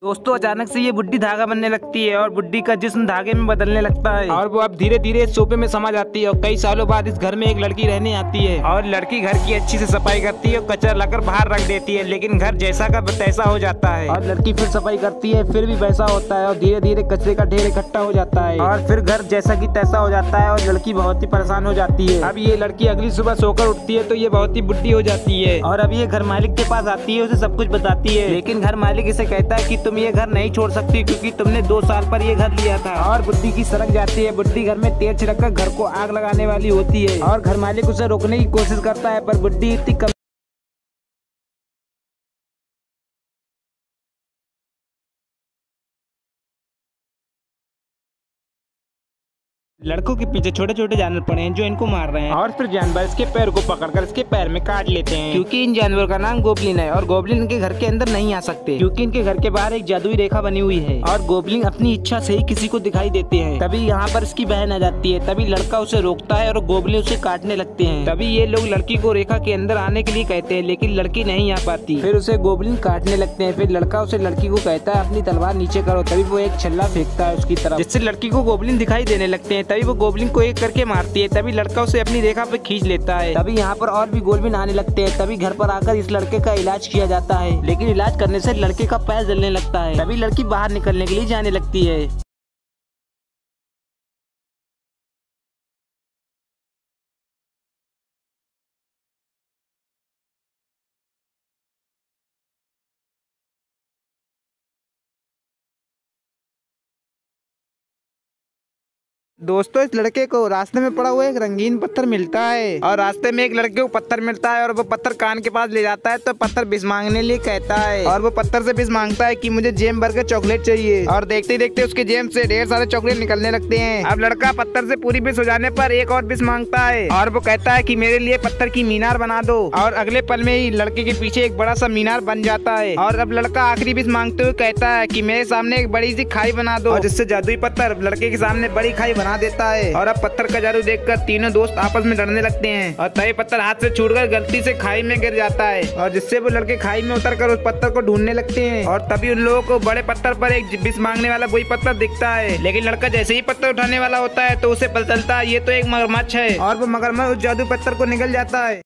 दोस्तों अचानक से ये बुड्ढी धागा बनने लगती है और बुड्ढी का जिस्म धागे में बदलने लगता है और वो अब धीरे धीरे इस सोफे में समा जाती है और कई सालों बाद इस घर में एक लड़की रहने आती है और लड़की घर की अच्छी से सफाई करती है और कचरा लाकर बाहर रख देती है, लेकिन घर जैसा का तैसा हो जाता है और लड़की फिर सफाई करती है, फिर भी वैसा होता है और धीरे धीरे कचरे का ढेर इकट्ठा हो जाता है और फिर घर जैसा की तैसा हो जाता है और लड़की बहुत ही परेशान हो जाती है। अब ये लड़की अगली सुबह सोकर उठती है तो ये बहुत ही बुड्ढी हो जाती है और अब ये घर मालिक के पास आती है, उसे सब कुछ बताती है, लेकिन घर मालिक इसे कहता है कि तुम ये घर नहीं छोड़ सकती क्योंकि तुमने 2 साल पर ये घर लिया था। और बुड्ढी की सड़क जाती है। बुड्ढी घर में तेल छिड़ककर घर को आग लगाने वाली होती है और घर मालिक उसे रोकने की कोशिश करता है, पर बुड्ढी इतनी लड़कों के पीछे छोटे छोटे जानवर पड़े हैं जो इनको मार रहे हैं और फिर जानवर इसके पैर को पकड़कर इसके पैर में काट लेते हैं क्योंकि इन जानवरों का नाम गोबलिन है और गोबलिन इनके घर के अंदर नहीं आ सकते क्योंकि इनके घर के बाहर एक जादुई रेखा बनी हुई है और गोबलिन अपनी इच्छा से ही किसी को दिखाई देते हैं। तभी यहाँ पर इसकी बहन आ जाती है, तभी लड़का उसे रोकता है और गोबलिन उसे काटने लगते हैं। तभी ये लोग लड़की को रेखा के अंदर आने के लिए कहते हैं, लेकिन लड़की नहीं आ पाती। फिर उसे गोबलिन काटने लगते हैं। फिर लड़का उसे लड़की को कहता है अपनी तलवार नीचे करो, तभी वो एक छल्ला फेंकता है उसकी तरफ, जिससे लड़की को गोबलिन दिखाई देने लगते हैं। तभी वो गोबलिन को एक करके मारती है। तभी लड़का उसे अपनी रेखा पे खींच लेता है। तभी यहाँ पर और भी गोबलिन आने लगते हैं। तभी घर पर आकर इस लड़के का इलाज किया जाता है, लेकिन इलाज करने से लड़के का पैर जलने लगता है। तभी लड़की बाहर निकलने के लिए जाने लगती है। दोस्तों इस लड़के को रास्ते में पड़ा हुआ एक रंगीन पत्थर मिलता है और रास्ते में एक लड़के को पत्थर मिलता है और वो पत्थर कान के पास ले जाता है तो पत्थर बिस मांगने लिए कहता है और वो पत्थर से बिस मांगता है कि मुझे जेम भर के चॉकलेट चाहिए और देखते देखते उसके जेम से ढेर सारे चॉकलेट निकलने लगते हैं। अब लड़का पत्थर से पूरी बिस हो जाने पर एक और बिस मांगता है और वो कहता है कि मेरे लिए पत्थर की मीनार बना दो और अगले पल में ही लड़के के पीछे एक बड़ा सा मीनार बन जाता है। और अब लड़का आखिरी बिस मांगते हुए कहता है कि मेरे सामने एक बड़ी सी खाई बना दो, जिससे जादुई पत्थर लड़के के सामने बड़ी खाई बना देता है। और अब पत्थर का जादू देखकर तीनों दोस्त आपस में लड़ने लगते हैं और तभी पत्थर हाथ से छूटकर गलती से खाई में गिर जाता है और जिससे वो लड़के खाई में उतरकर उस पत्थर को ढूंढने लगते हैं। और तभी उन लोगों को बड़े पत्थर पर एक बिस मांगने वाला वही पत्थर दिखता है, लेकिन लड़का जैसे ही पत्थर उठाने वाला होता है तो उसे पता चलता है ये तो एक मगरमच्छ है और वो मगरमच्छ उस जादू पत्थर को निगल जाता है।